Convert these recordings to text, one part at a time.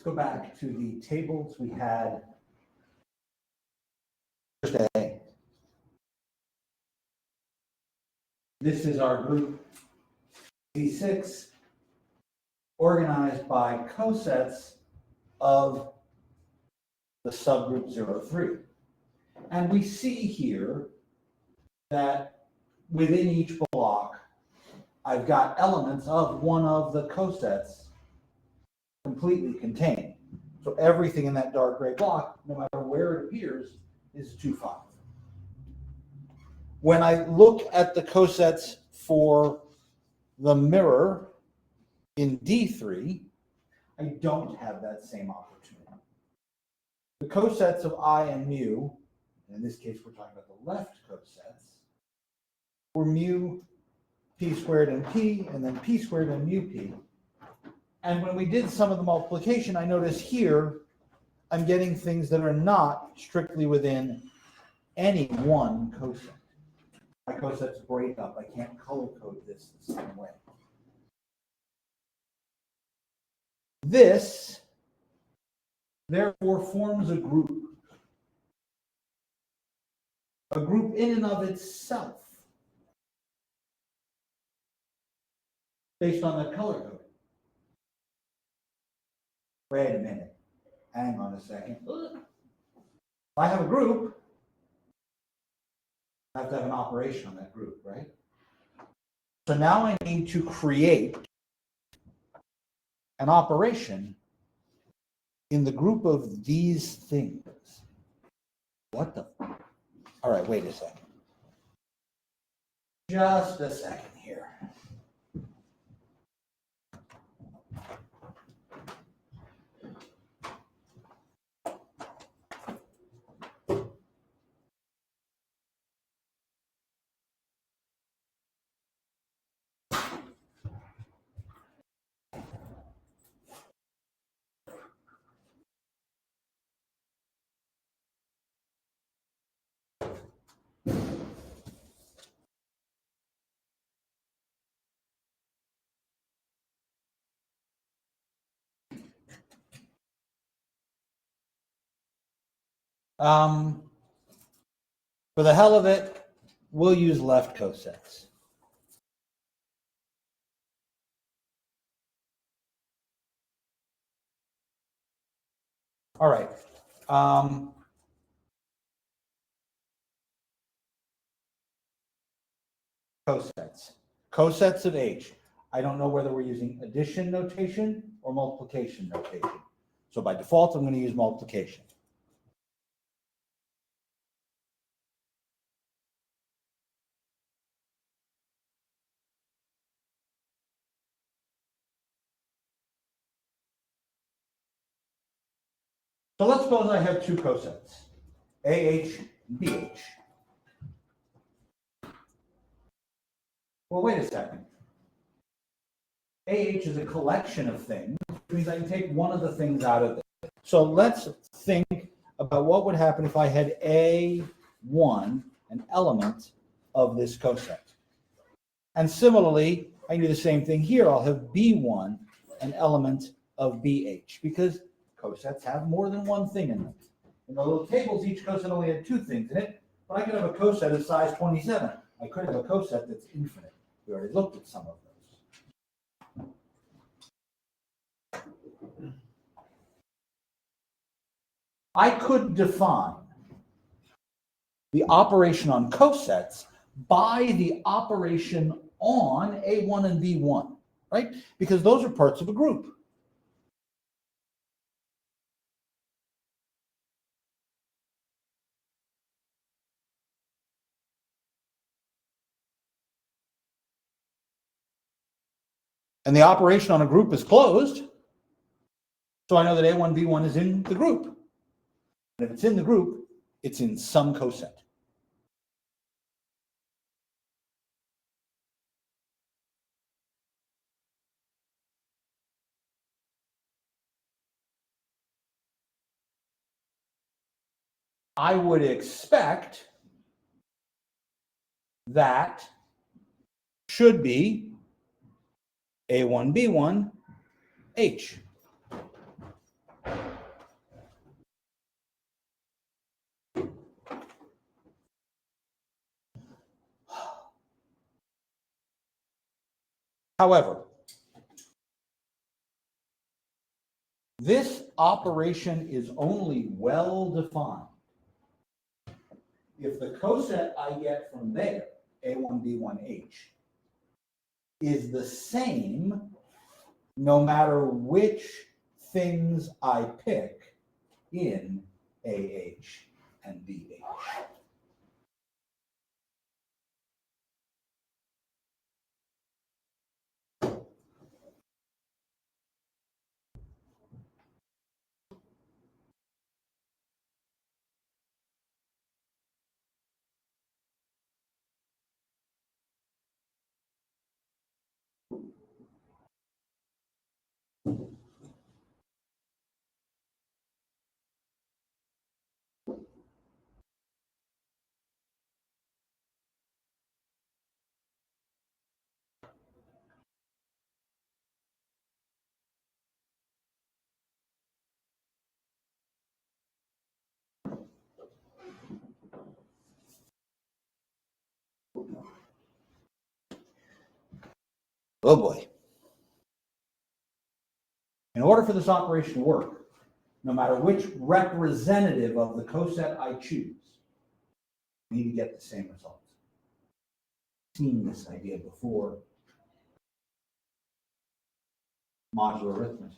go back to the tables we had today. This is our group C6 organized by cosets of the subgroup 03. And we see here that within each block, I've got elements of one of the cosets completely contained. So everything in that dark gray block, no matter where it appears, is 2, 5. When I look at the cosets for the mirror in D3, I don't have that same opportunity. The cosets of I and mu, in this case we're talking about the left cosets, were mu p squared and p, and then p squared and mu p. And when we did some of the multiplication, I notice here I'm getting things that are not strictly within any one coset. My cosets break up. I can't color code this the same way. This, therefore, forms a group. A group in and of itself, based on the color code. Wait a minute. Hang on a second. If I have a group, I have to have an operation on that group, right? So now I need to create an operation in the group of these things. What the? All right, wait a second. Just a second here. For the hell of it, we'll use left cosets. All right. Cosets. Cosets of H. I don't know whether we're using addition notation or multiplication notation. So by default, I'm going to use multiplication. So let's suppose I have two cosets, AH and BH. Well, wait a second. AH is a collection of things, which means I can take one of the things out of it. So let's think about what would happen if I had A1, an element of this coset. And similarly, I can do the same thing here. I'll have B1, an element of BH, because cosets have more than one thing in them. In the little tables, each coset only had two things in it, but I could have a coset of size 27. I could have a coset that's infinite. We already looked at some of those. I could define the operation on cosets by the operation on A1 and B1, right? Because those are parts of a group. And the operation on a group is closed. So I know that A1, B1 is in the group. And if it's in the group, it's in some coset. I would expect that should be A1, B1, H. However, this operation is only well defined if the coset I get from there, A1B1H, is the same no matter which things I pick in AH and BH. Oh boy. In order for this operation to work, no matter which representative of the coset I choose, I need to get the same result. I've seen this idea before. Modular arithmetic.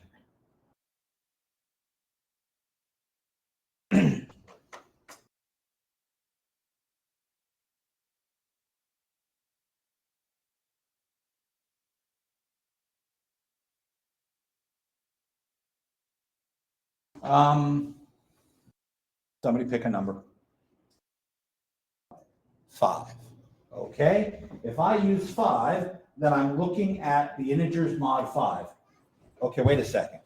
Somebody pick a number. 5. Okay, if I use 5, then I'm looking at the integers mod 5. Okay, wait a second.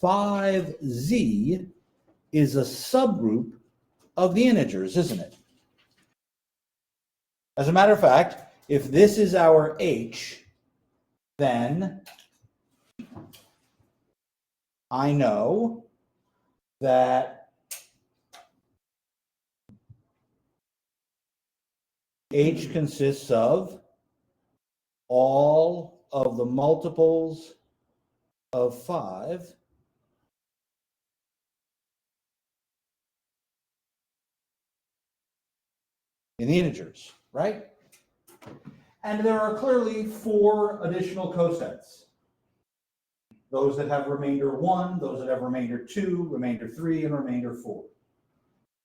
5z is a subgroup of the integers, isn't it? As a matter of fact, if this is our h, then I know that h consists of all of the multiples of 5 in the integers, right? And there are clearly 4 additional cosets. Those that have remainder 1, those that have remainder 2, remainder 3, and remainder 4.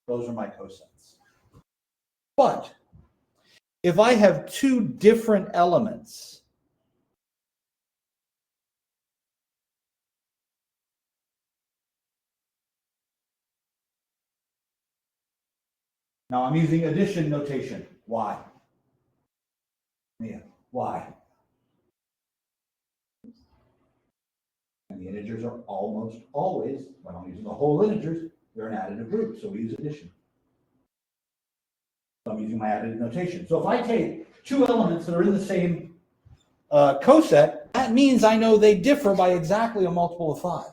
Those are my cosets. But if I have 2 different elements, now I'm using addition notation. Why? Yeah, why? And the integers are almost always, when I'm using the whole integers, they're an additive group, so we use addition. So I'm using my additive notation. So if I take 2 elements that are in the same coset, that means I know they differ by exactly a multiple of 5.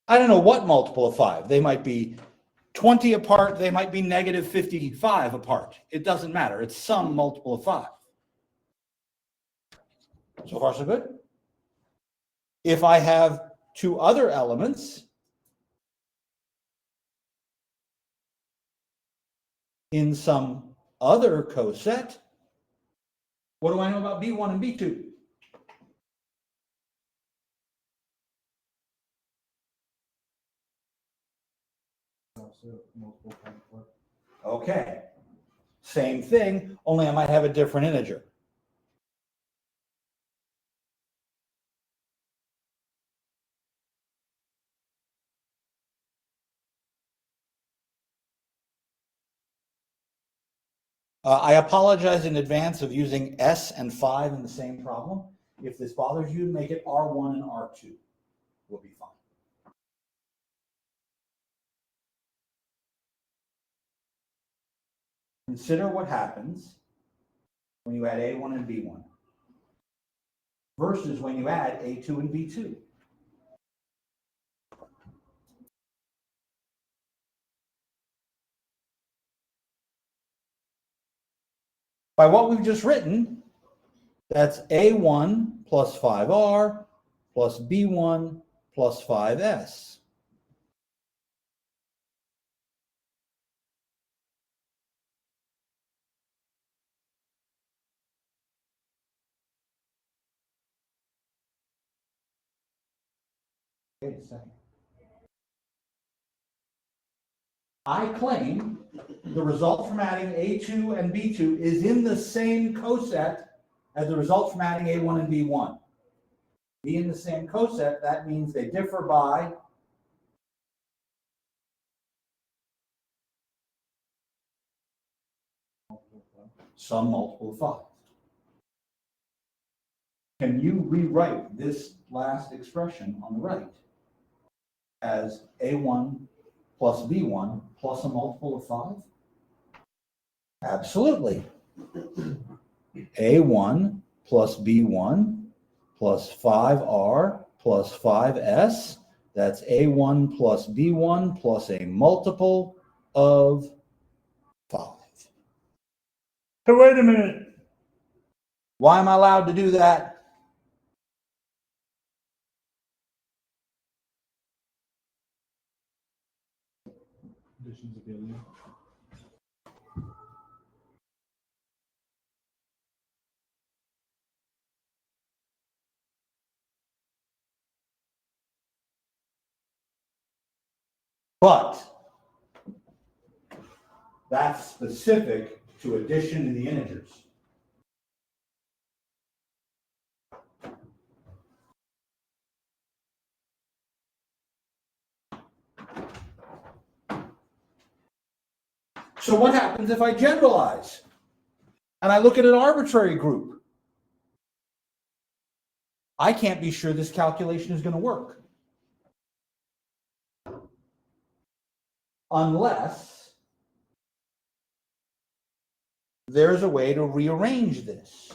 I don't know what multiple of 5. They might be 20 apart, they might be negative 55 apart. It doesn't matter. It's some multiple of 5. So far, so good. If I have 2 other elements in some other coset, what do I know about B1 and B2? Okay, same thing, only I might have a different integer. I apologize in advance of using S and 5 in the same problem. if this bothers you, make it R1 and R2. Will be fine. Consider what happens when you add A1 and B1 versus when you add A2 and B2. By what we've just written, that's A1 plus 5R plus B1 plus 5S. Wait a second. I claim the result from adding A2 and B2 is in the same coset as the result from adding A1 and B1. Be in the same coset, that means they differ by some multiple of 5. Can you rewrite this last expression on the right as A1 plus B1 plus a multiple of 5? Absolutely. A1 plus B1 plus 5R plus 5S. That's A1 plus B1 plus a multiple of 5. Hey, wait a minute. Why am I allowed to do that? Conditions of failure. But that's specific to addition to the integers. So what happens if I generalize and I look at an arbitrary group? I can't be sure this calculation is going to work unless there's a way to rearrange this.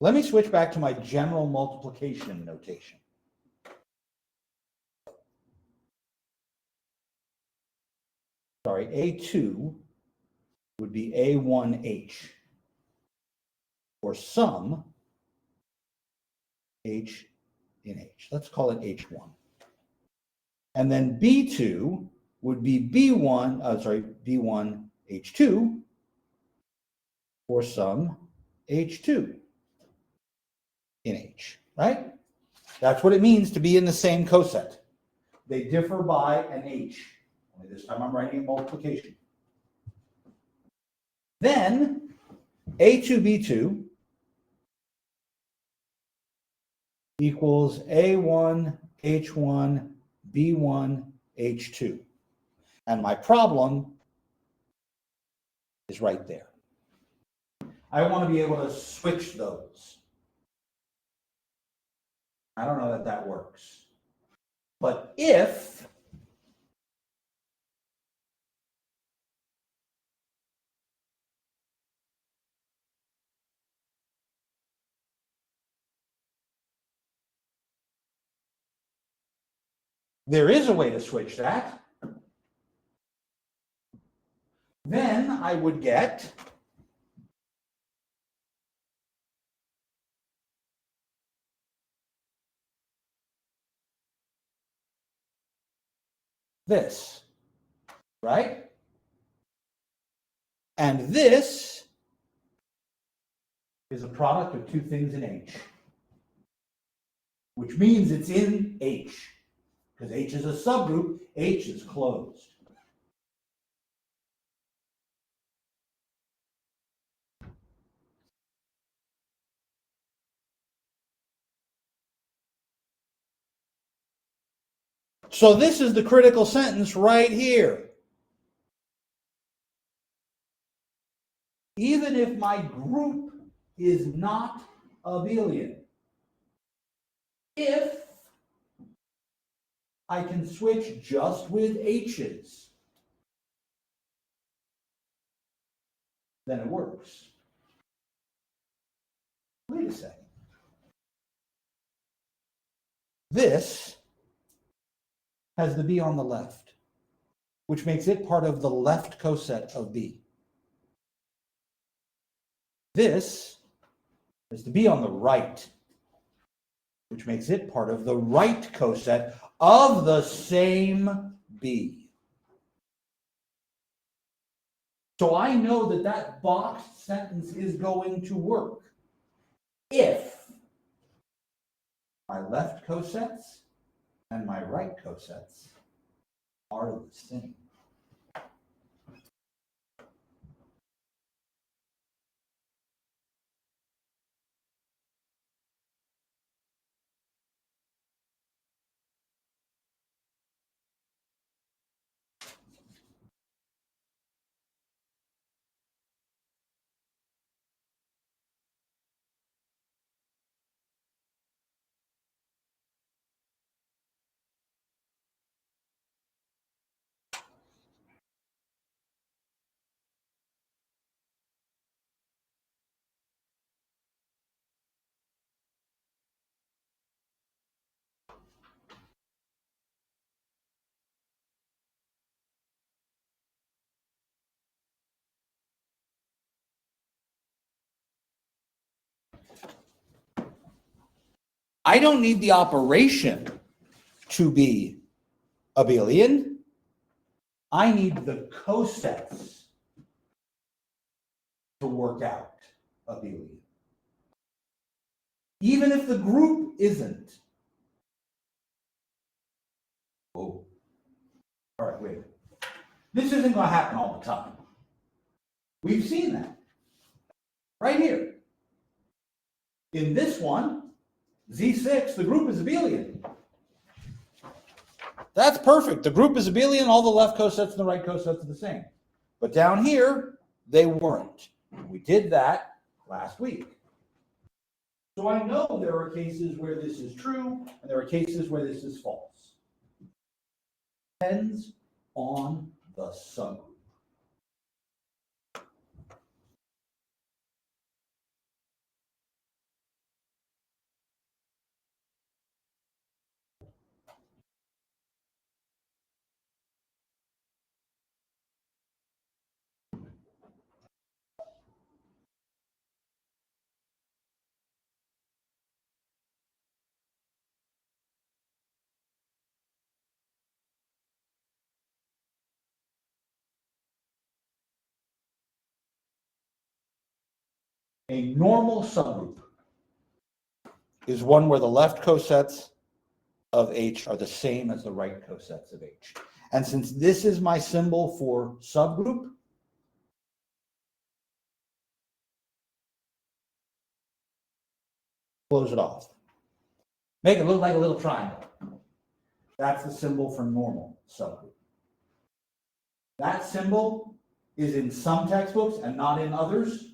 Let me switch back to my general multiplication notation. Sorry, A2 would be A1H, or sum H in H. Let's call it H1. And then B2 would be B1H2, or sum H2 in H, right? That's what it means to be in the same coset. They differ by an H. Only this time I'm writing in multiplication. Then A2B2 equals A1H1 B1H2. And my problem is right there. I want to be able to switch those. I don't know that that works. But if there is a way to switch that, then I would get this, right? And this is a product of two things in H, which means it's in H, because H is a subgroup, H is closed. So this is the critical sentence right here. Even if my group is not abelian, if I can switch just with H's, then it works. Wait a second. This has the B on the left, which makes it part of the left coset of B. This has the B on the right, which makes it part of the right coset of the same B. So I know that that boxed sentence is going to work if my left cosets and my right cosets are the same. I don't need the operation to be abelian. I need the cosets to work out abelian. Even if the group isn't. Oh. All right, wait. This isn't going to happen all the time. We've seen that. Right here. In this one, Z6, the group is abelian. That's perfect. The group is abelian, all the left cosets and the right cosets are the same. But down here, they weren't. We did that last week. So I know there are cases where this is true, and there are cases where this is false. Depends on the subgroup. A normal subgroup is one where the left cosets of H are the same as the right cosets of H. And since this is my symbol for subgroup, close it off. Make it look like a little triangle. That's the symbol for normal subgroup. That symbol is in some textbooks and not in others.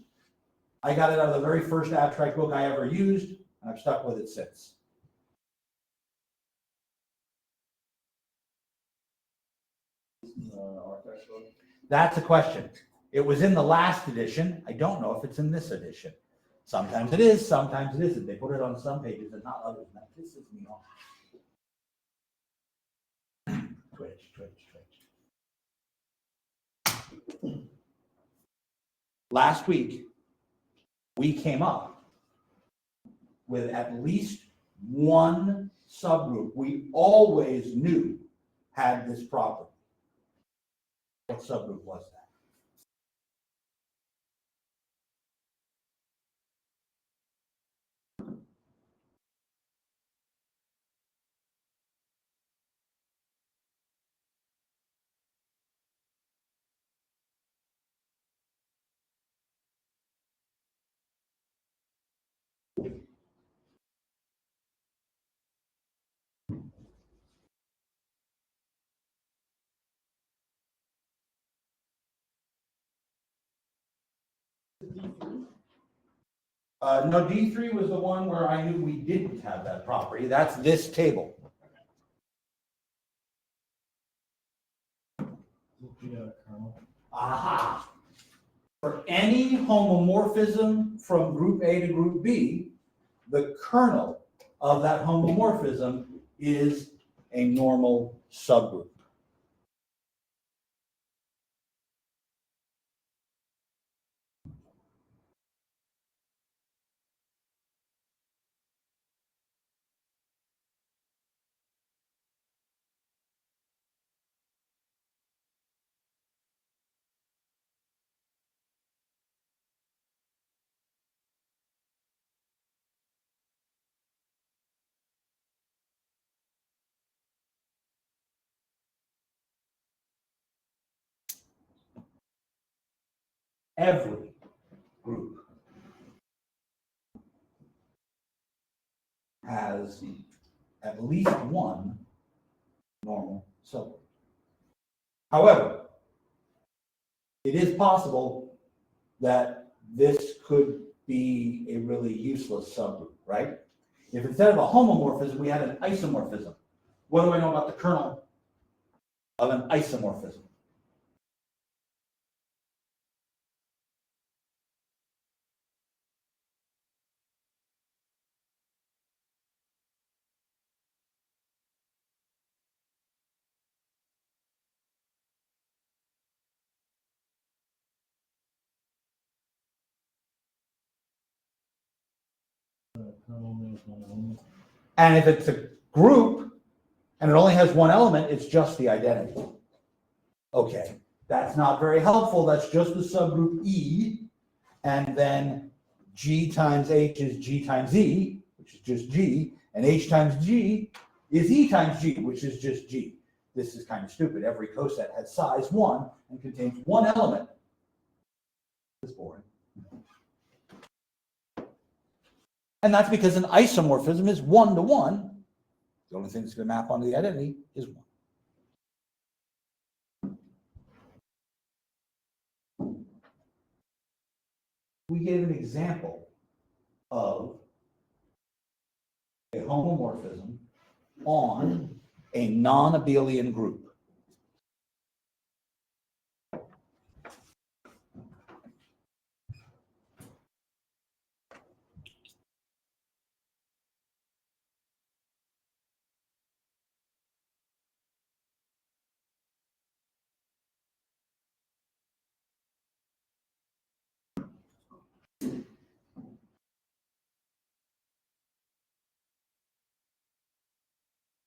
I got it out of the very first abstract book I ever used, and I've stuck with it since. That's a question. It was in the last edition. I don't know if it's in this edition. Sometimes it is, sometimes it isn't. They put it on some pages and not others. And that pisses me off. Twitch, twitch, twitch. Last week, we came up with at least one subgroup we always knew had this property. What subgroup was that? No, D3 was the one where I knew we didn't have that property. That's this table. Kernel. Aha! For any homomorphism from group A to group B, the kernel of that homomorphism is a normal subgroup. Every group has at least one normal subgroup. However, it is possible that this could be a really useless subgroup, right? If instead of a homomorphism, we had an isomorphism, what do I know about the kernel of an isomorphism? Kernel knows one element. And if it's a group and it only has one element, it's just the identity. Okay, that's not very helpful. That's just the subgroup E. And then G times H is G times E, which is just G. And H times G is E times G, which is just G. This is kind of stupid. Every coset has size 1 and contains one element. It's boring. And that's because an isomorphism is 1 to 1. The only thing that's going to map onto the identity is 1. We gave an example of a homomorphism on a non-abelian group.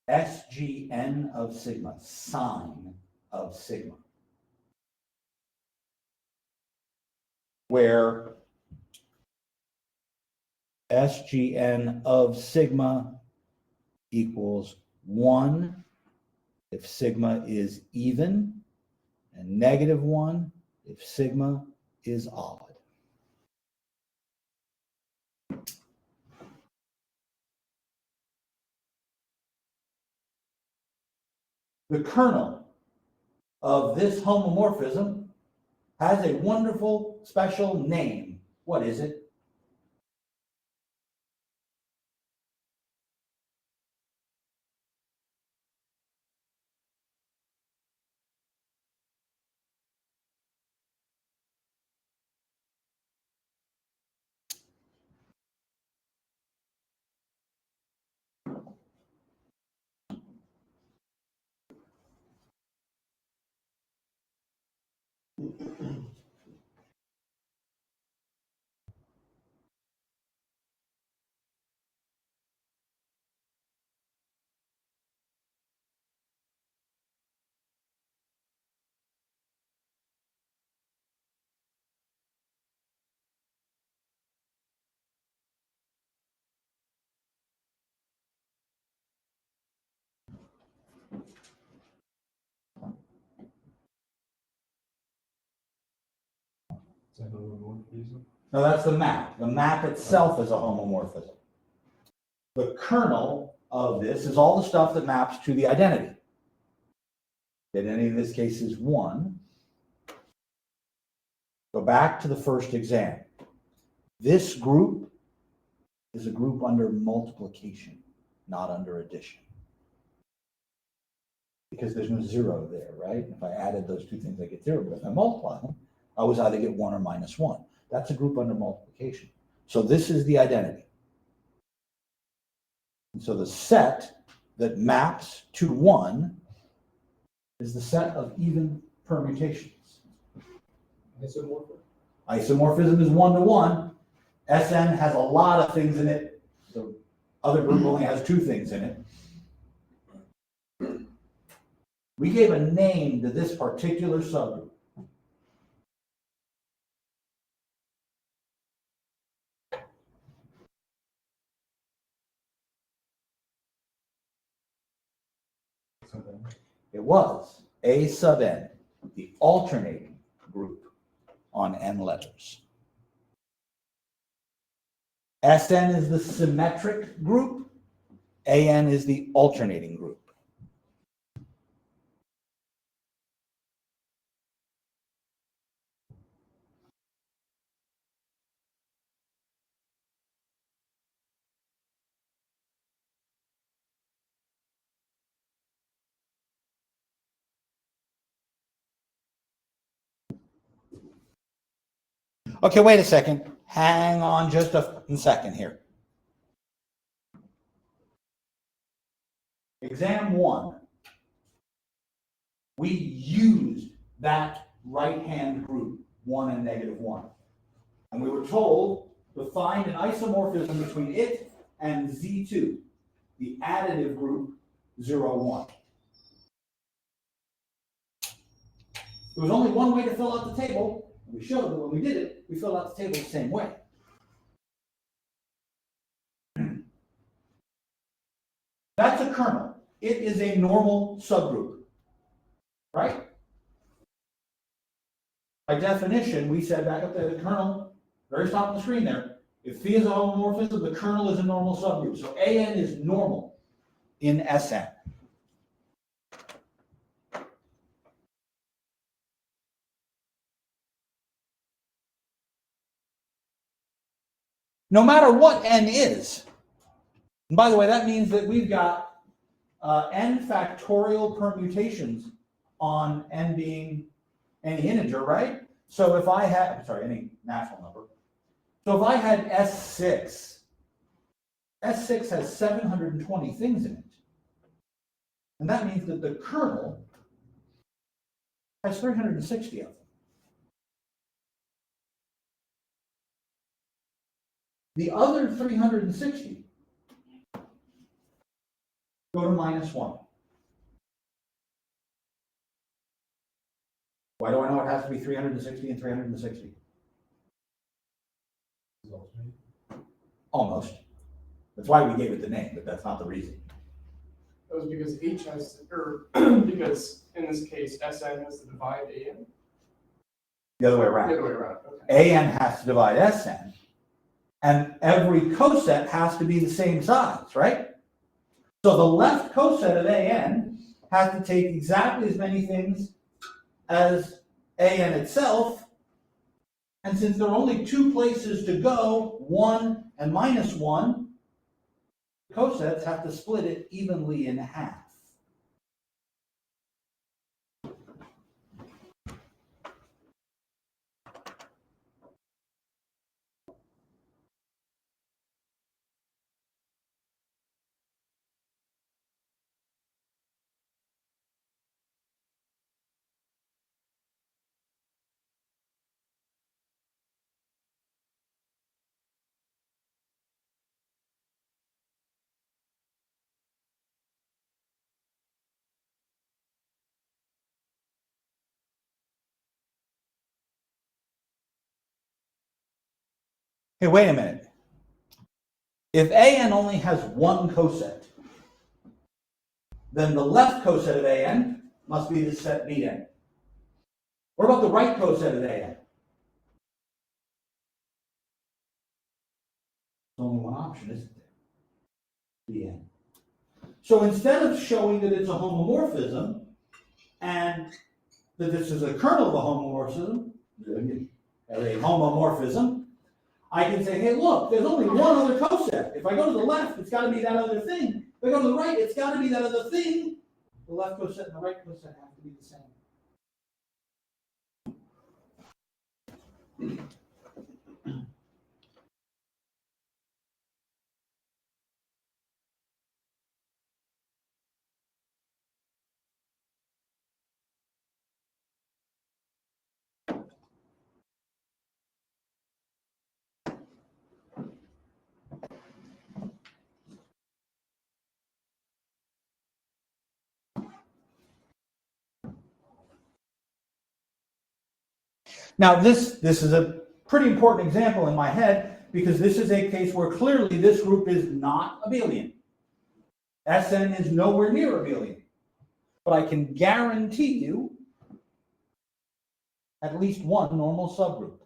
SGN of sigma, sine of sigma, where SGN of sigma equals 1 if sigma is even, and -1 if sigma is odd. The kernel of this homomorphism has a wonderful special name. What is it? Is that a homomorphism? No, that's the map. The map itself is a homomorphism. The kernel of this is all the stuff that maps to the identity. The identity in this case is 1. Go back to the first exam. This group is a group under multiplication, not under addition. Because there's no zero there, right? If I added those two things, I get zero. But if I multiply them, I always either get 1 or minus 1. That's a group under multiplication. So this is the identity. And so the set that maps to 1 is the set of even permutations. Isomorphic. Isomorphism is 1 to 1. Sn has a lot of things in it. The other group only has 2 things in it. We gave a name to this particular subgroup. It was A sub n, the alternating group on n letters. Sn is the symmetric group. An is the alternating group. Okay, wait a second. Hang on just a second here. Exam 1. We used that right-hand group, 1 and negative 1. And we were told to find an isomorphism between it and Z2, the additive group 0, 1. There was only one way to fill out the table. And we showed that when we did it, we filled out the table the same way. That's a kernel. It is a normal subgroup, right? By definition, we said back up there, the kernel, very top of the screen there, if phi is a homomorphism, the kernel is a normal subgroup. So An is normal in Sn. No matter what n is, and by the way, that means that we've got n factorial permutations on n being any integer, right? So if I had, any natural number. So if I had S6, S6 has 720 things in it. And that means that the kernel has 360 of them. The other 360 go to minus 1. Why do I know it has to be 360 and 360? Almost. That's why we gave it the name, but that's not the reason. That was because H has, or because in this case, Sn has to divide An? The other way around. The other way around, okay. An has to divide Sn, and every coset has to be the same size, right? So the left coset of An has to take exactly as many things as An itself, and since there are only 2 places to go, 1 and minus 1, cosets have to split it evenly in half. Hey, wait a minute. If An only has 1 coset, then the left coset of An must be the set Bn. What about the right coset of An? There's only one option, isn't there? Bn. So instead of showing that it's a homomorphism and that this is a kernel of a homomorphism, I can say, hey, look, there's only one other coset. If I go to the left, it's got to be that other thing. If I go to the right, it's got to be that other thing. The left coset and the right coset have to be the same. Now, this is a pretty important example in my head because this is a case where clearly this group is not abelian. Sn is nowhere near abelian. But I can guarantee you at least one normal subgroup.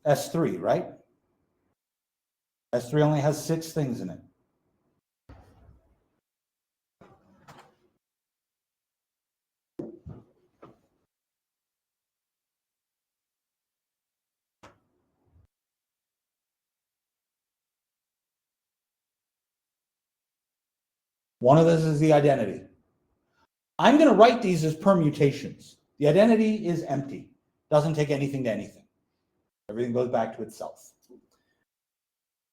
S3, right? S3 only has 6 things in it. One of this is the identity. I'm going to write these as permutations. The identity is empty. Doesn't take anything to anything. Everything goes back to itself.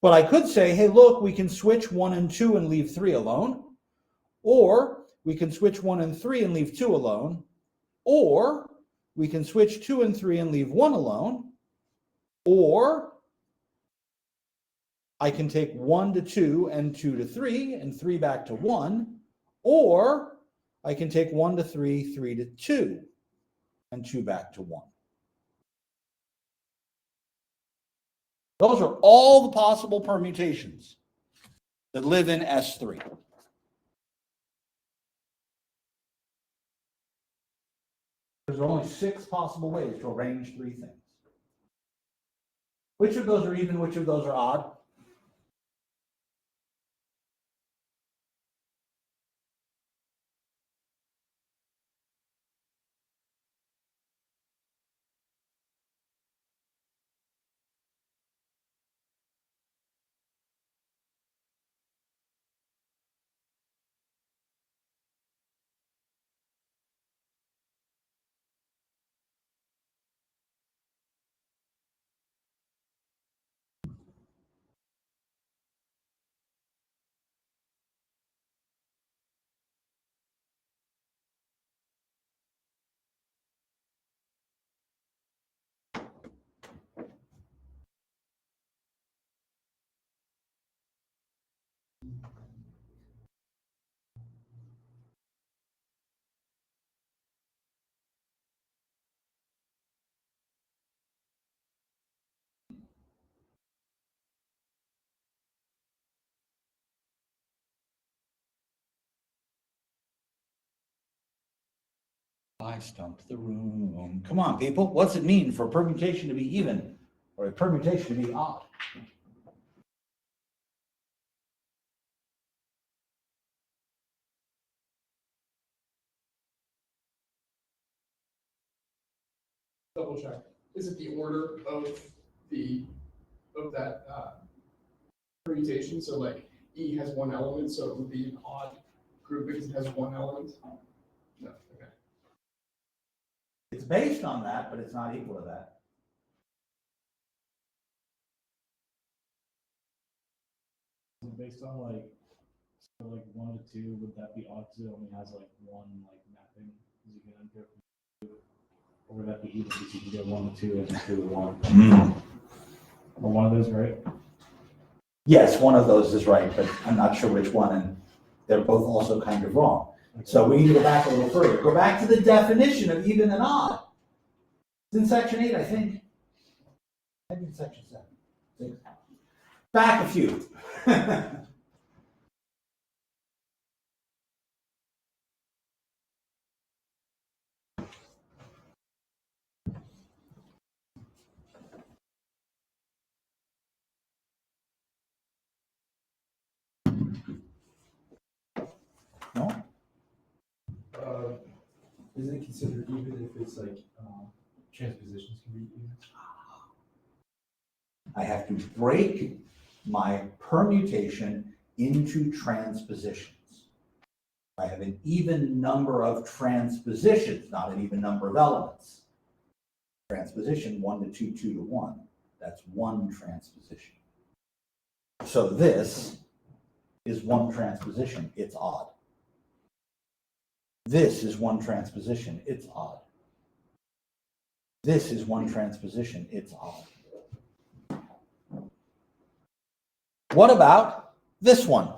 But I could say, hey, look, we can switch 1 and 2 and leave 3 alone. Or we can switch 1 and 3 and leave 2 alone. Or we can switch 2 and 3 and leave 1 alone. Or I can take 1 to 2 and 2 to 3 and 3 back to 1. Or I can take 1 to 3, 3 to 2 and 2 back to 1. Those are all the possible permutations that live in S3. There's only 6 possible ways to arrange 3 things. Which of those are even, which of those are odd? I stumped the room. Come on, people. What's it mean for a permutation to be even or a permutation to be odd? Double check. Is it the order of that permutation? So like E has 1 element, so it would be an odd group because it has 1 element? No, okay. It's based on that, but it's not equal to that. Based on like, so like 1 to 2, would that be odd because it only has like 1 like mapping? Because you can enter, or would that be even because you can get 1 to 2 and 2 to 1? Or one of those, right? Yes, one of those is right, but I'm not sure which one, and they're both also kind of wrong. Okay. So we need to go back a little further. Go back to the definition of even and odd. It's in section 8, I think. Maybe in section 7. 6. Back a few. Is it considered even if it's like transpositions can be even? I have to break my permutation into transpositions. I have an even number of transpositions, not an even number of elements. Transposition 1 to 2, 2 to 1. That's one transposition. So this is one transposition. It's odd. This is one transposition. It's odd. This is one transposition. It's odd. What about this one?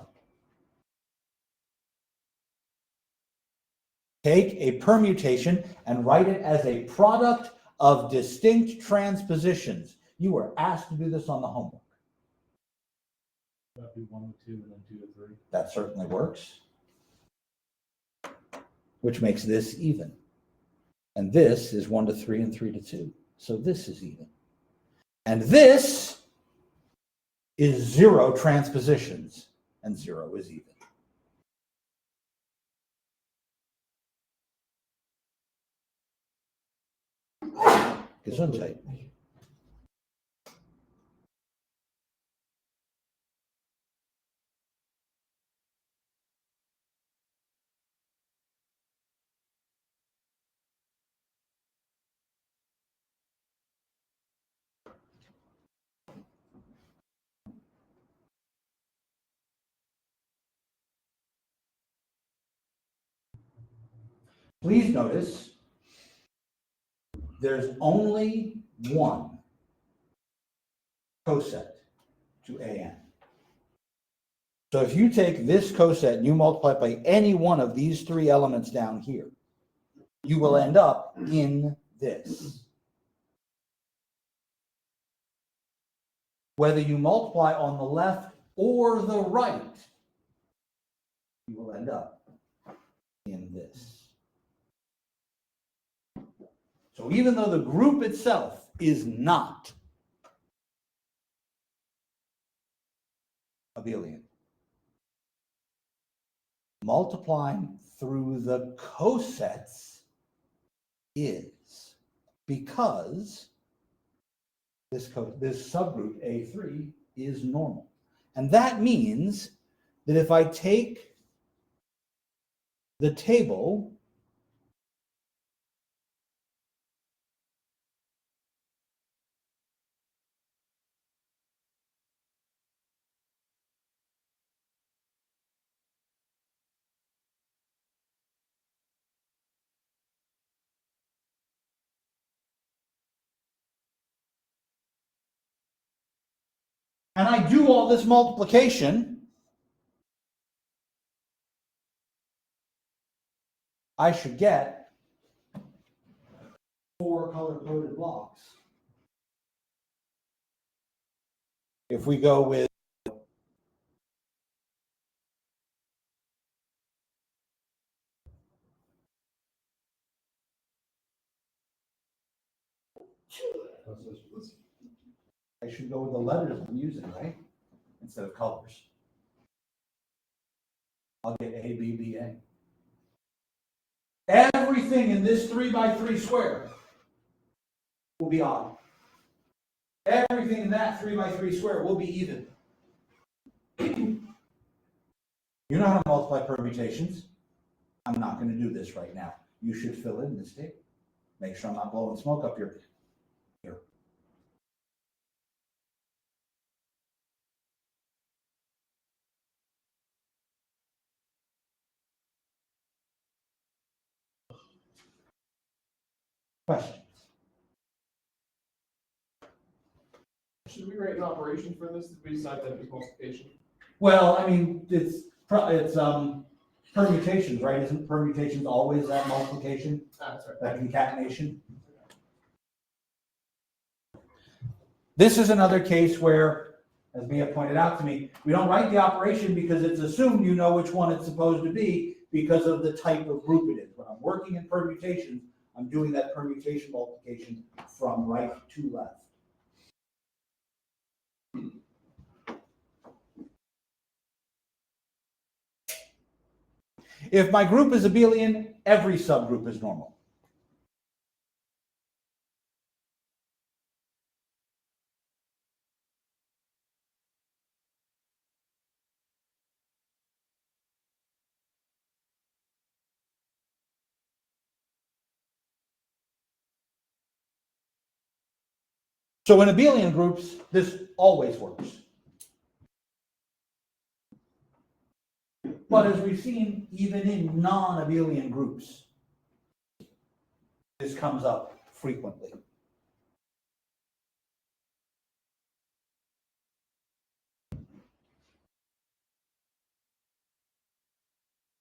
Take a permutation and write it as a product of distinct transpositions. You were asked to do this on the homework. That'd be 1 to 2 and then 2 to 3. That certainly works. Which makes this even. And this is 1 to 3 and 3 to 2. So this is even. And this is 0 transpositions. And 0 is even. Gesundheit. Please notice there's only one coset to AN. So if you take this coset and you multiply it by any one of these three elements down here, you will end up in this. Whether you multiply on the left or the right, you will end up in this. So even though the group itself is not abelian, multiplying through the cosets is, because this subgroup A3 is normal. And that means that if I take the table and I do all this multiplication, I should get 4 color-coded blocks. If we go with I should go with the letters I'm using, right? Instead of colors. I'll get A, B, B, A. Everything in this 3 by 3 square will be odd. Everything in that 3 by 3 square will be even. You know how to multiply permutations. I'm not going to do this right now. You should fill in this table. Make sure I'm not blowing smoke up your here. Questions? Should we write an operation for this if we decide that it's multiplication? Well, I mean, it's permutations, right? Isn't permutations always that multiplication, That's right. that concatenation? This is another case where, as Mia pointed out to me, we don't write the operation because it's assumed you know which one it's supposed to be because of the type of group it is. When I'm working in permutations, I'm doing that permutation multiplication from right to left. If my group is abelian, every subgroup is normal. So in abelian groups, this always works. But as we've seen, even in non-abelian groups, this comes up frequently.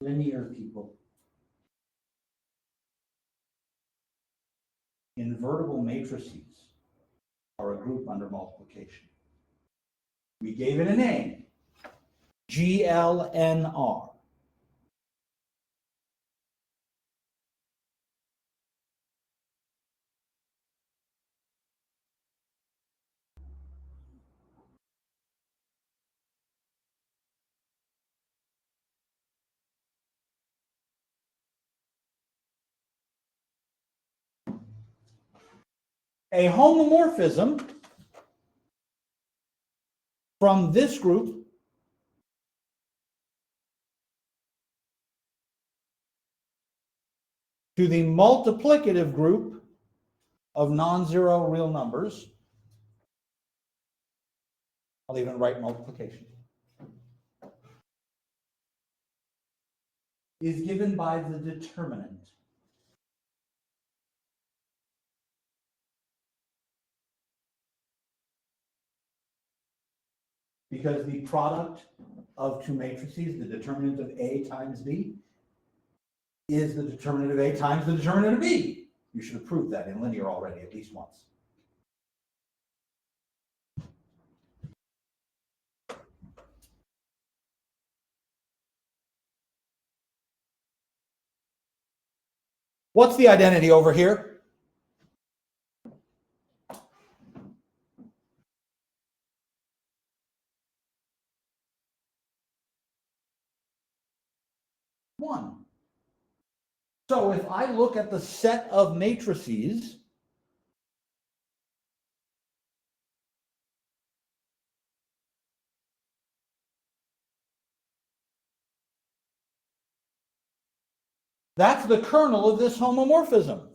Linear people. Invertible matrices are a group under multiplication. We gave it a name, GLNR. A homomorphism from this group to the multiplicative group of non-zero real numbers, I'll even write multiplication, is given by the determinant. Because the product of two matrices, the determinant of A times B, is the determinant of A times the determinant of B. You should have proved that in linear already at least once. What's the identity over here? One. So if I look at the set of matrices, that's the kernel of this homomorphism.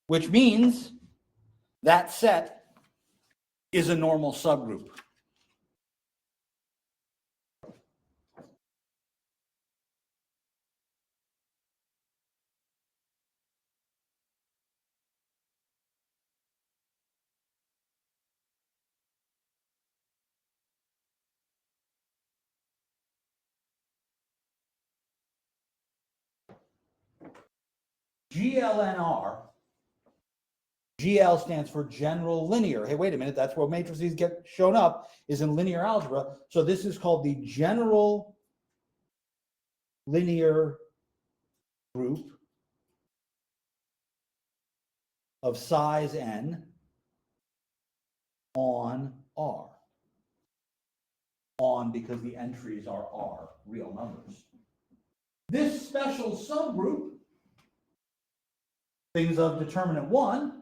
Which means that set is a normal subgroup. GLNR, GL stands for general linear. Hey, wait a minute, that's where matrices get shown up, is in linear algebra. So this is called the general linear group of size n on R. On because the entries are R, real numbers. This special subgroup, things of determinant 1,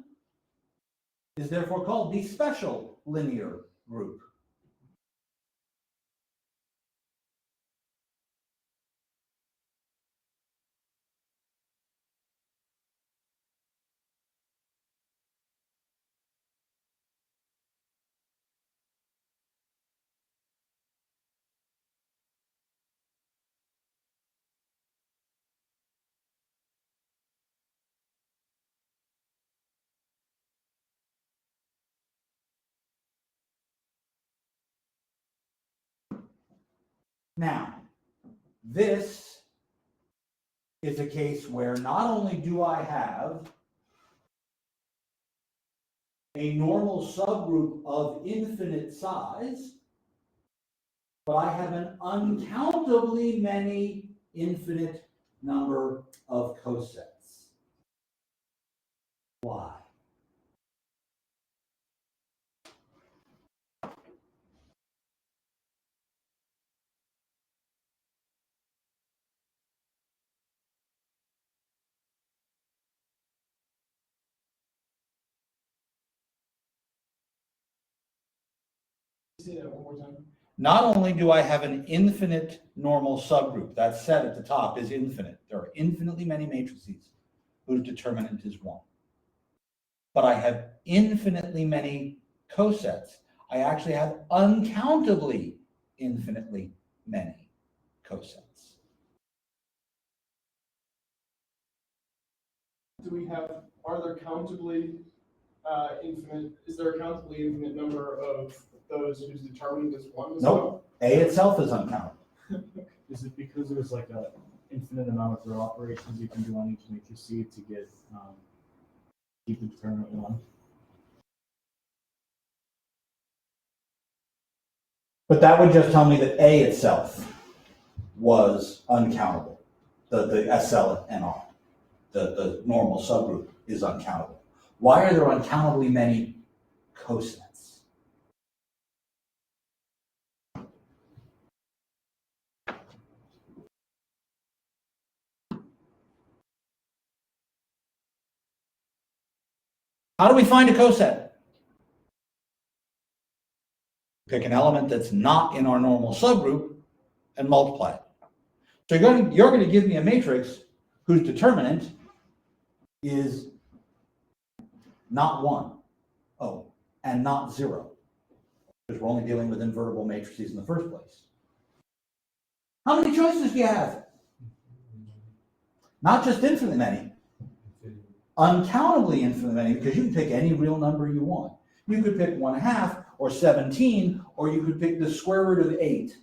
is therefore called the special linear group. Now, this is a case where not only do I have a normal subgroup of infinite size, but I have an uncountably many infinite number of cosets. Why? Say that one more time. Not only do I have an infinite normal subgroup, that set at the top is infinite. There are infinitely many matrices whose determinant is 1. But I have infinitely many cosets. I actually have uncountably infinitely many cosets. Are there countably is there a countably infinite number of those whose determinant is 1 as Nope. well? A itself is uncountable. Is it because there's like a infinite amount of row operations you can do on each matrix to get keep the determinant 1? But that would just tell me that A itself was uncountable. The SL and R, the normal subgroup is uncountable. Why are there uncountably many cosets? How do we find a coset? Pick an element that's not in our normal subgroup and multiply it. So you're going to give me a matrix whose determinant is not 1, and not 0, because we're only dealing with invertible matrices in the first place. How many choices do you have? Not just infinitely many, uncountably infinitely many, because you can pick any real number you want. You could pick 1/2 or 17, or you could pick the square root of 8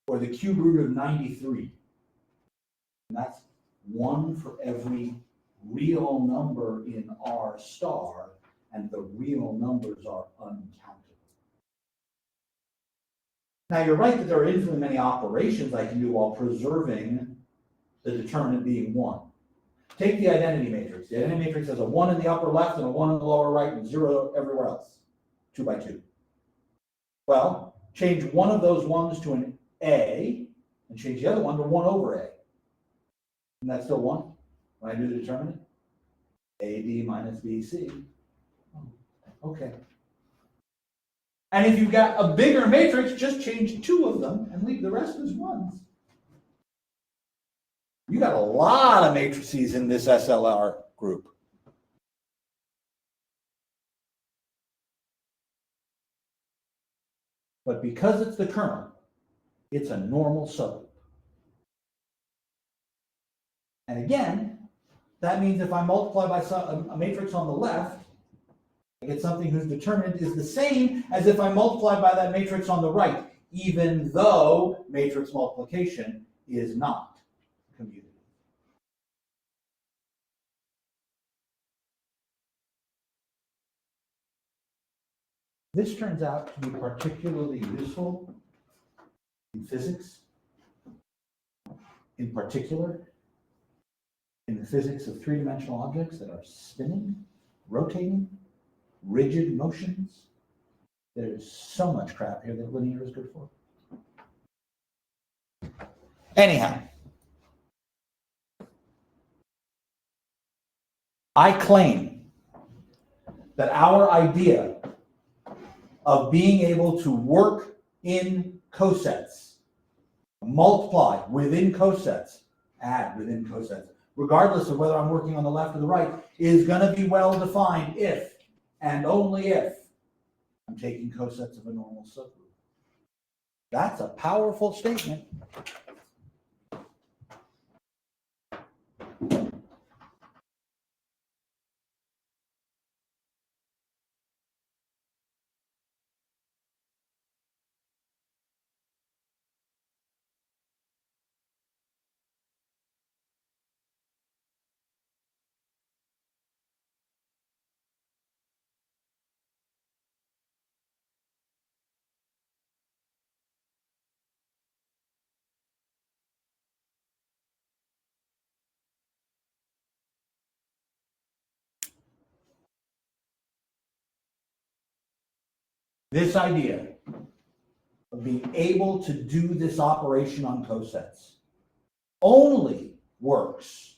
or the cube root of 93. And that's 1 for every real number in R star, and the real numbers are uncountable. Now you're right that there are infinitely many operations I can do while preserving the determinant being 1. Take the identity matrix. The identity matrix has a 1 in the upper left and a 1 in the lower right and 0 everywhere else. 2 by 2. Well, change one of those 1s to an A and change the other one to 1 over A. And that's still 1 when I do the determinant. AB minus BC. Okay. And if you've got a bigger matrix, just change 2 of them and leave the rest as 1s. You got a lot of matrices in this SLR group. But because it's the kernel, it's a normal subgroup. And again, that means if I multiply by a matrix on the left, I get something whose determinant is the same as if I multiply by that matrix on the right, even though matrix multiplication is not commutative. This turns out to be particularly useful in physics, in particular in the physics of three-dimensional objects that are spinning, rotating, rigid motions. There's so much crap here that linear is good for. Anyhow, I claim that our idea of being able to work in cosets, multiply within cosets, add within cosets, regardless of whether I'm working on the left or the right, is going to be well defined if and only if I'm taking cosets of a normal subgroup. That's a powerful statement. This idea of being able to do this operation on cosets only works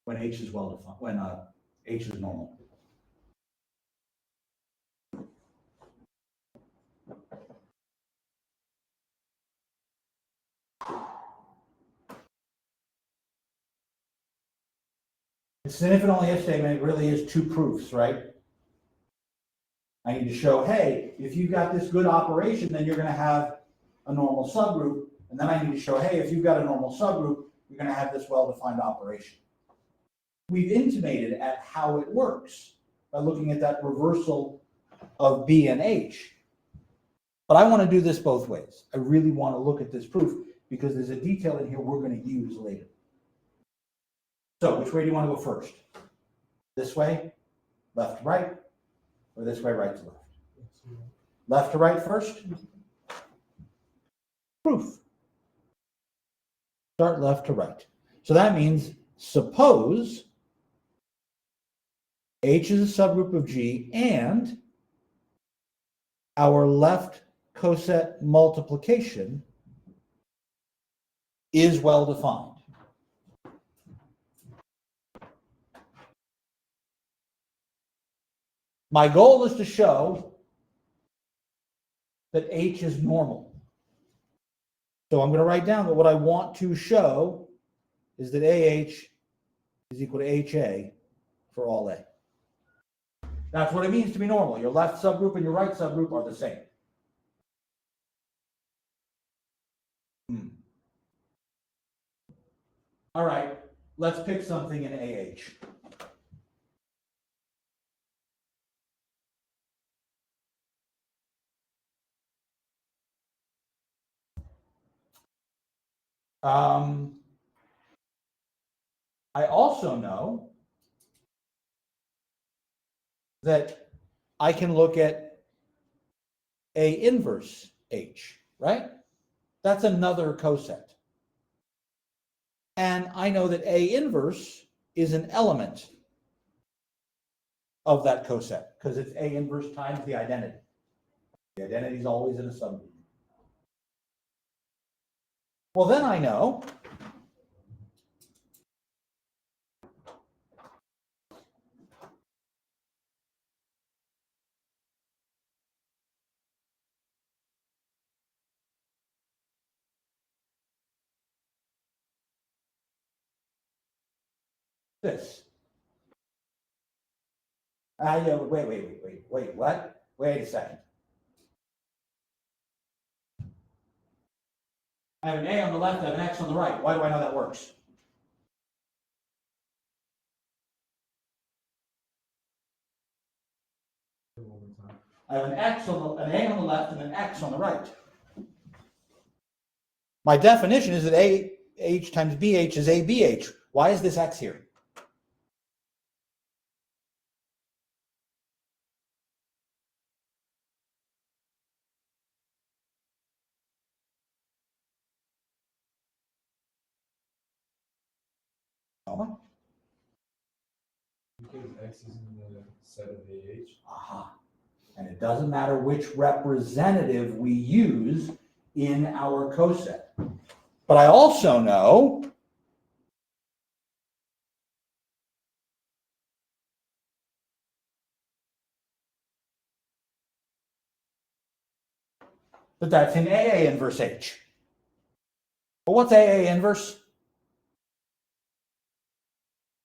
when H is well defined, when H is normal. It's an if and only if statement. It really is two proofs, right? I need to show, hey, if you've got this good operation, then you're going to have a normal subgroup. And then I need to show, hey, if you've got a normal subgroup, you're going to have this well-defined operation. We've intimated at how it works by looking at that reversal of B and H. But I want to do this both ways. I really want to look at this proof because there's a detail in here we're going to use later. So which way do you want to go first? This way, left to right, or this way, right to left? Left to right first? Proof. Start left to right. So that means suppose H is a subgroup of G and our left coset multiplication is well defined. My goal is to show that H is normal. So I'm going to write down that what I want to show is that AH is equal to HA for all A. That's what it means to be normal. Your left subgroup and your right subgroup are the same. All right, let's pick something in AH. I also know that I can look at A inverse H, right? That's another coset. And I know that A inverse is an element of that coset because it's A inverse times the identity. The identity is always in a subgroup. Well, then I know this. Yeah, wait, what? Wait a second. I have an A on the left, I have an X on the right. Why do I know that works? I have an A on the left and an X on the right. My definition is that AH times BH is ABH. Why is this X here? Because X is in the set of AH. Aha. And it doesn't matter which representative we use in our coset. But I also know that that's in AA inverse H. But what's AA inverse?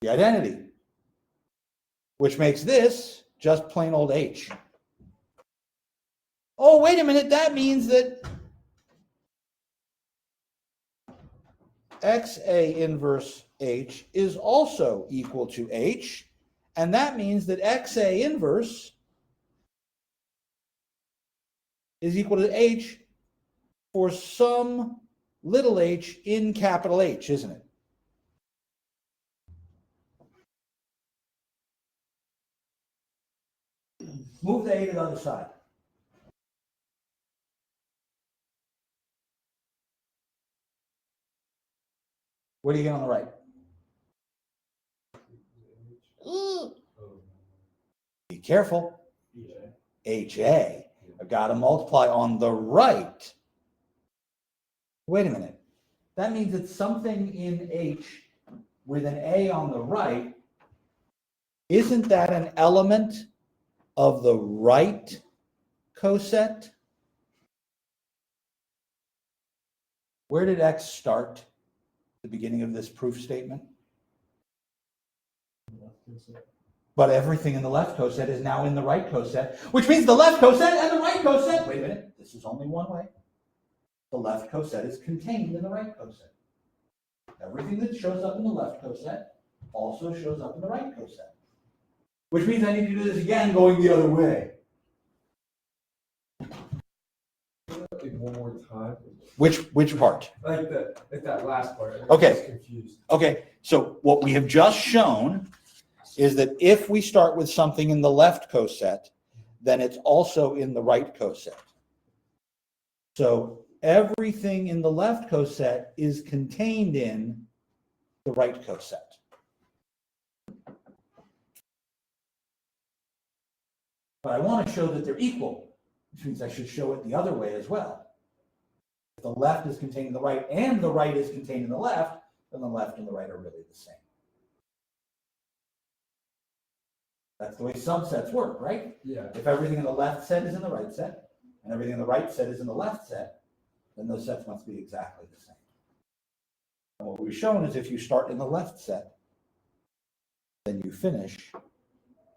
The identity, which makes this just plain old H. Oh, wait a minute, that means that XA inverse H is also equal to H, and that means that XA inverse is equal to H for some little h in capital H, isn't it? Move the A to the other side. What do you get on the right? Oh, Be careful. Yeah. HA. I've got to multiply on the right. Wait a minute. That means it's something in H with an A on the right. Isn't that an element of the right coset? Where did X start? The beginning of this proof statement? But everything in the left coset is now in the right coset, which means the left coset and the right coset. Wait a minute, this is only one way. The left coset is contained in the right coset. Everything that shows up in the left coset also shows up in the right coset. Which means I need to do this again going the other way. like one more time. Which part? Like that last part. I Okay. was confused. Okay, so what we have just shown is that if we start with something in the left coset, then it's also in the right coset. So everything in the left coset is contained in the right coset. But I want to show that they're equal, which means I should show it the other way as well. If the left is contained in the right and the right is contained in the left, then the left and the right are really the same. That's the way subsets work, right? Yeah. If everything in the left set is in the right set, and everything in the right set is in the left set, then those sets must be exactly the same. And what we've shown is if you start in the left set, then you finish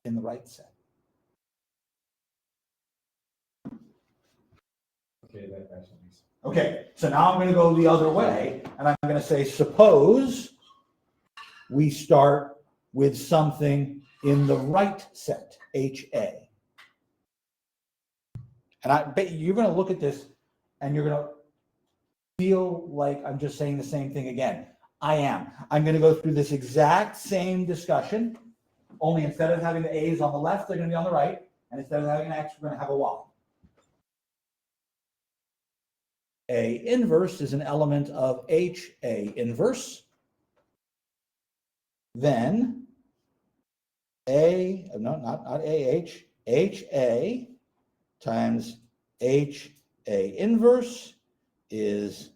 in the right set. Okay, that actually makes sense. Okay, so now I'm going to go the other way, and I'm going to say, suppose we start with something in the right set, HA. And I bet you're going to look at this, and you're going to feel like I'm just saying the same thing again. I am. I'm going to go through this exact same discussion, only instead of having the A's on the left, they're going to be on the right, and instead of having an X, we're going to have a Y. A inverse is an element of HA inverse. Then not AH, HA times HA inverse is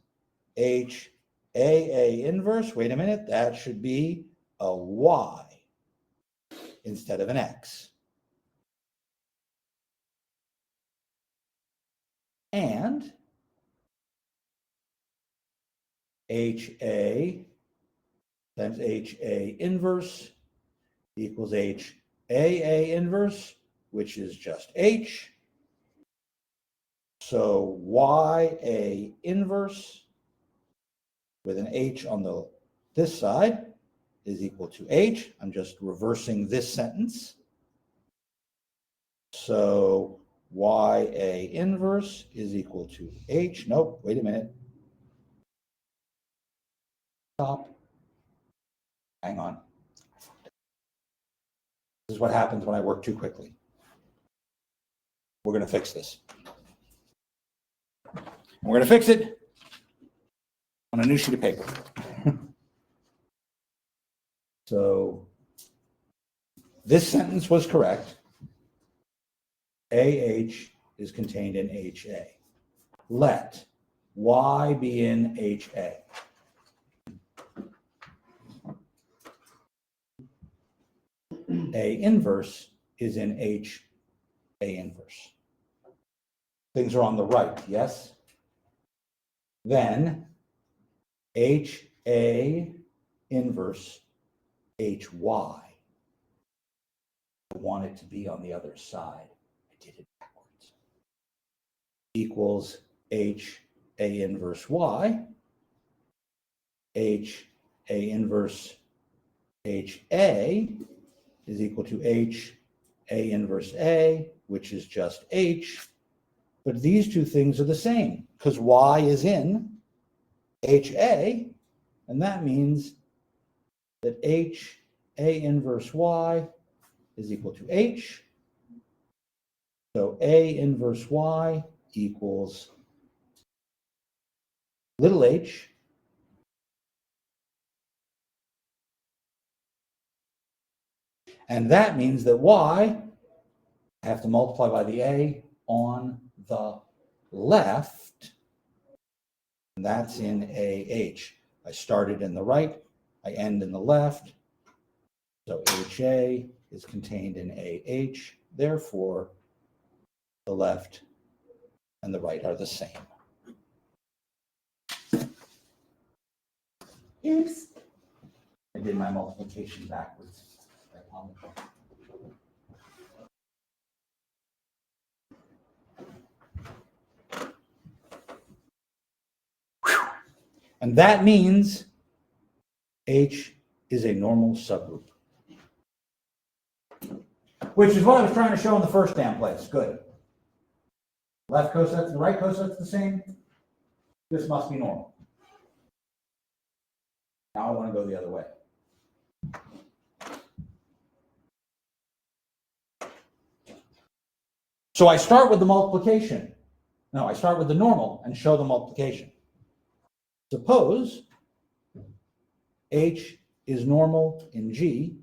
HAA inverse. Wait a minute, that should be a Y instead of an X. And HA times HA inverse equals HAA inverse, which is just H. So YA inverse with an H on this side is equal to H. I'm just reversing this sentence. So YA inverse is equal to H. Nope, wait a minute. Stop. Hang on. This is what happens when I work too quickly. We're going to fix this. We're going to fix it on a new sheet of paper. So this sentence was correct. AH is contained in HA. Let Y be in HA. A inverse is in HA inverse. Things are on the right, yes? Then HA inverse HY. I want it to be on the other side. I did it backwards. Equals HA inverse Y. HA inverse HA is equal to HA inverse A, which is just H. But these two things are the same because Y is in HA, and that means that HA inverse Y is equal to H. So A inverse Y equals little h And that means that y, I have to multiply by the a on the left, and that's in AH. I started in the right, I end in the left, so HA is contained in AH, therefore the left and the right are the same. Oops. I did my multiplication backwards. I apologize. And that means H is a normal subgroup. Which is what I was trying to show in the first damn place. Good. Left coset's the right coset's the same. This must be normal. Now I want to go the other way. So I start with the multiplication. No, I start with the normal and show the multiplication. Suppose H is normal in G.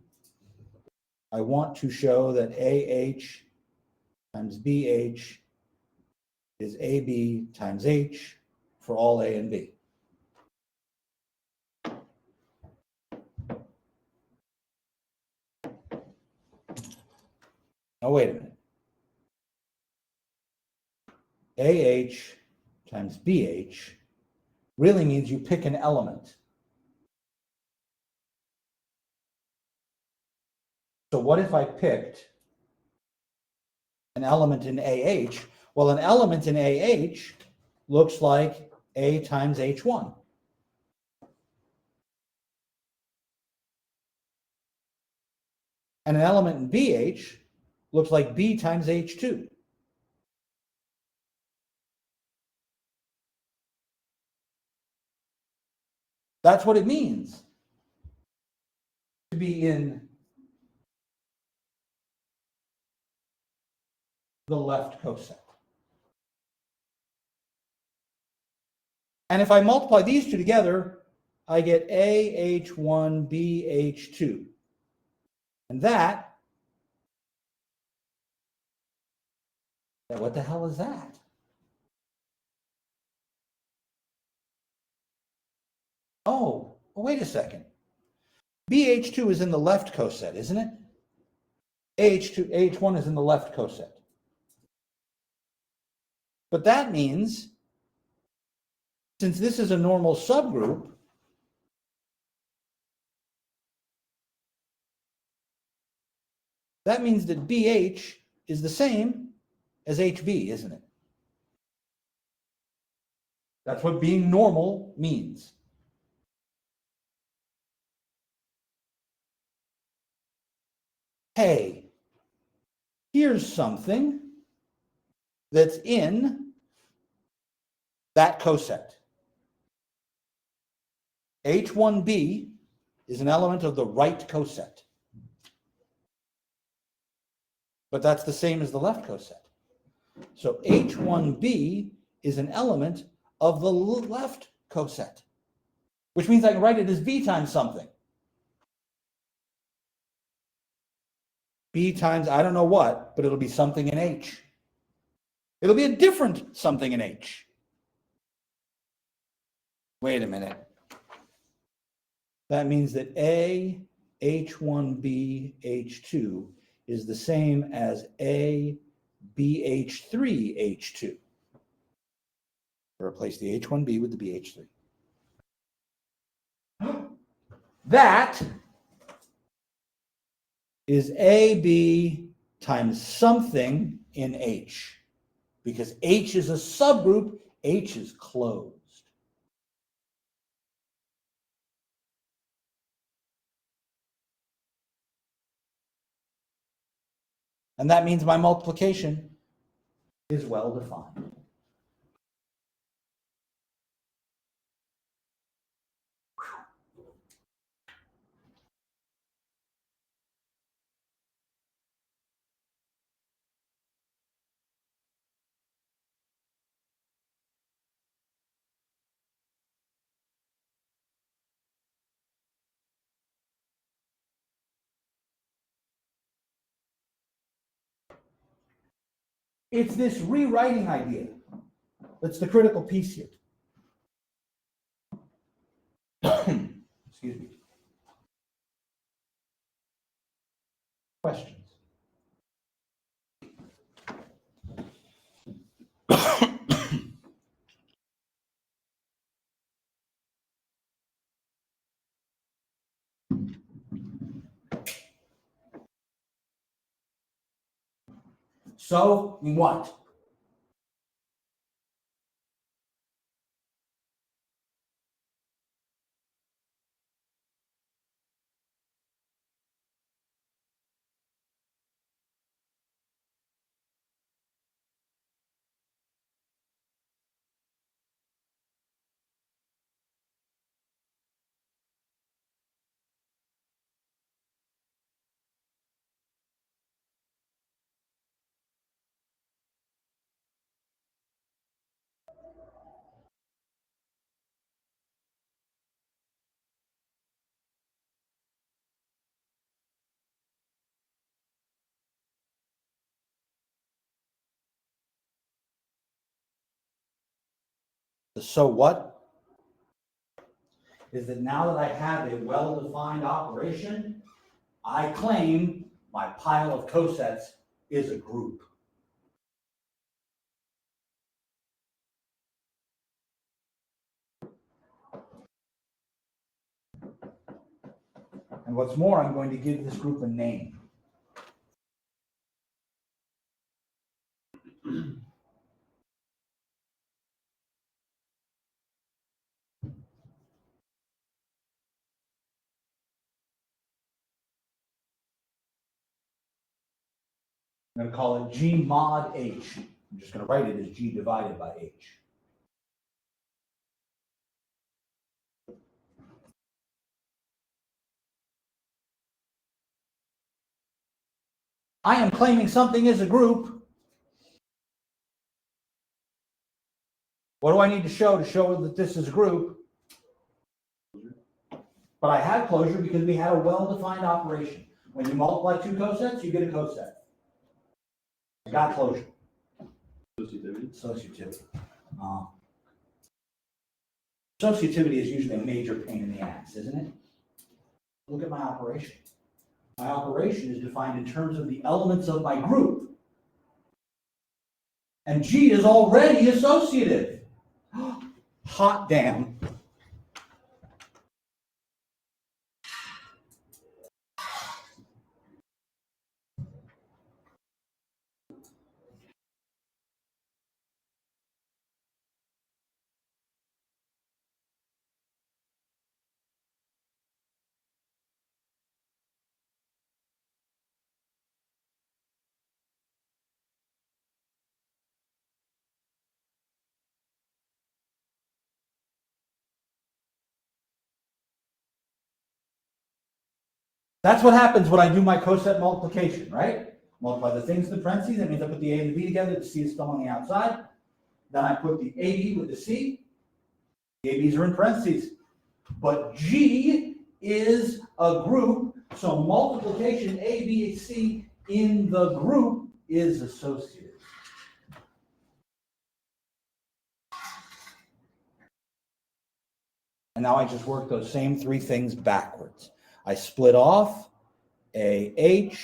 I want to show that AH times BH is AB times H for all A and B. Now wait a minute. AH times BH really means you pick an element. So what if I picked an element in AH? Well, an element in AH looks like A times H1. And an element in BH looks like B times H2. That's what it means to be in the left coset. And if I multiply these two together, I get AH1BH2. And that, what the hell is that? Oh, wait a second. BH2 is in the left coset, isn't it? AH1 is in the left coset. But that means, since this is a normal subgroup, that means that BH is the same as HB, isn't it? That's what being normal means. Hey, here's something that's in that coset. H1b is an element of the right coset. But that's the same as the left coset. So H1b is an element of the left coset, which means I can write it as B times something. B times I don't know what, but it'll be something in H. It'll be a different something in H. Wait a minute. That means that A, H1B, H2 is the same as A, BH3, H2. Replace the H1B with the BH3. That is AB times something in H. Because H is a subgroup, H is closed. And that means my multiplication is well defined. It's this rewriting idea that's the critical piece here. Excuse me. Questions? So, what? The so what is that now that I have a well-defined operation, I claim my pile of cosets is a group. And what's more, I'm going to give this group a name. I'm going to call it G mod H. I'm just going to write it as G divided by H. I am claiming something is a group. What do I need to show that this is a group? But I had closure because we had a well-defined operation. When you multiply two cosets, you get a coset. I got closure. Associativity. Associativity is usually a major pain in the ass, isn't it? Look at my operation. My operation is defined in terms of the elements of my group. And G is already associative. Hot damn. That's what happens when I do my coset multiplication, right? Multiply the things in the parentheses. That means I put the A and the B together. The C is still on the outside. Then I put the AB with the C. The ABs are in parentheses. But G is a group, so multiplication A, B, C in the group is associative. And now I just work those same three things backwards. I split off AH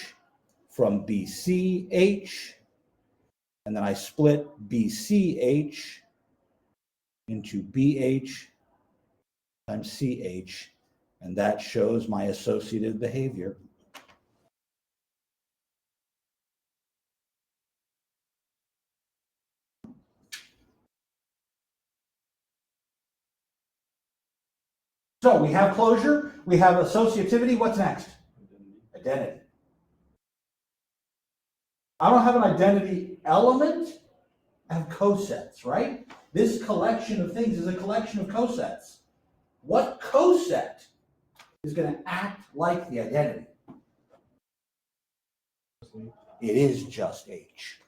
from BCH, and then I split BCH into BH times CH, and that shows my associative behavior. So we have closure, we have associativity. What's next? Identity. I don't have an identity element. I have cosets, right? This collection of things is a collection of cosets. What coset is going to act like the identity? It is just H.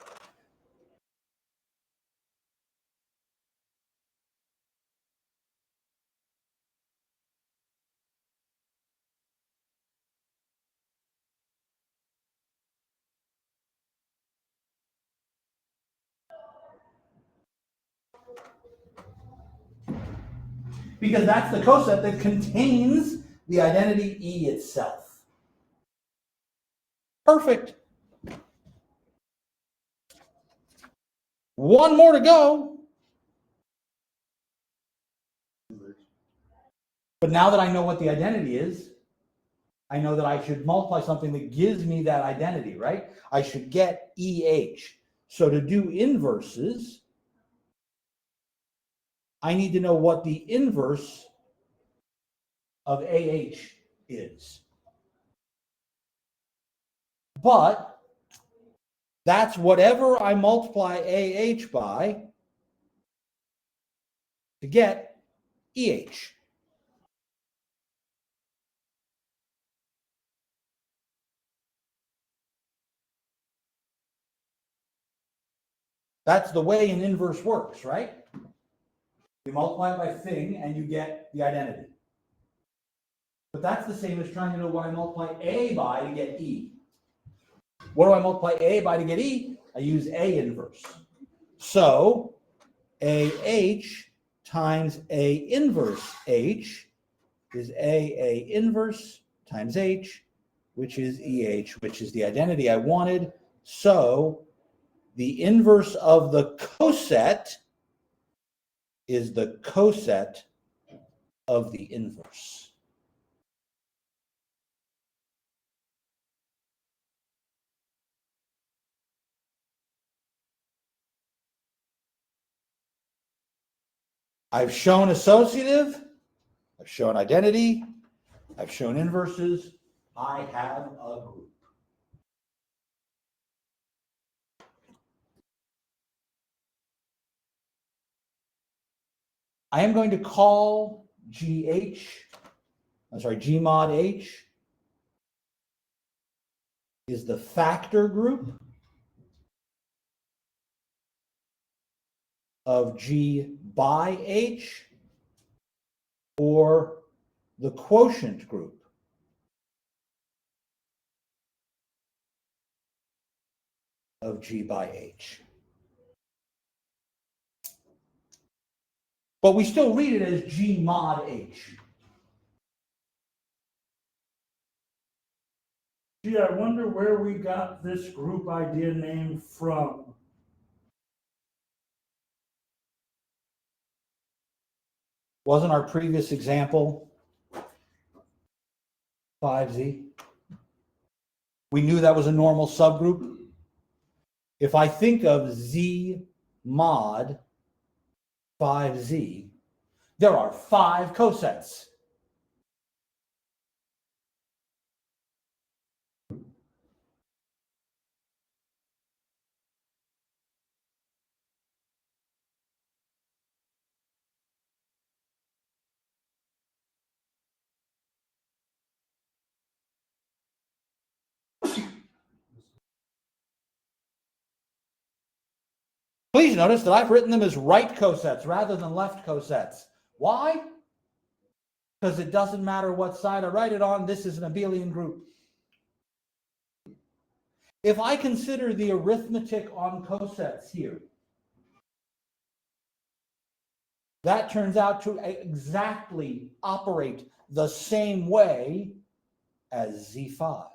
because that's the coset that contains the identity E itself. Perfect. One more to go. But now that I know what the identity is, I know that I should multiply something that gives me that identity, right? I should get EH. So to do inverses, I need to know what the inverse of AH is. But that's whatever I multiply AH by to get EH. That's the way an inverse works, right? You multiply it by thing and you get the identity. But that's the same as trying to know what I multiply A by to get E. What do I multiply A by to get E? I use A inverse. So AH times A inverse H is A inverse times H, which is EH, which is the identity I wanted. So the inverse of the coset is the coset of the inverse. I've shown associative, I've shown identity, I've shown inverses, I have a group. I am going to call G mod H is the factor group of G by H, or the quotient group of G by H. But we still read it as G mod H. Gee, I wonder where we got this group idea name from. Wasn't our previous example 5Z? We knew that was a normal subgroup. If I think of Z mod 5Z, there are 5 cosets. Please notice that I've written them as right cosets rather than left cosets. Why? Because it doesn't matter what side I write it on, this is an abelian group. If I consider the arithmetic on cosets here, that turns out to exactly operate the same way as Z5.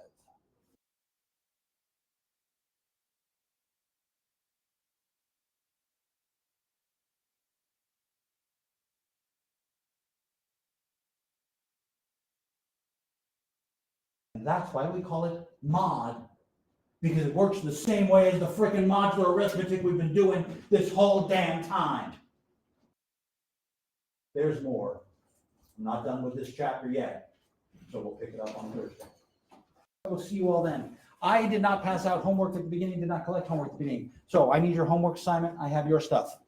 And that's why we call it mod, because it works the same way as the frickin' modular arithmetic we've been doing this whole damn time. There's more. I'm not done with this chapter yet, so we'll pick it up on Thursday. I will see you all then. I did not pass out homework at the beginning, did not collect homework at the beginning. So I need your homework assignment. I have your stuff.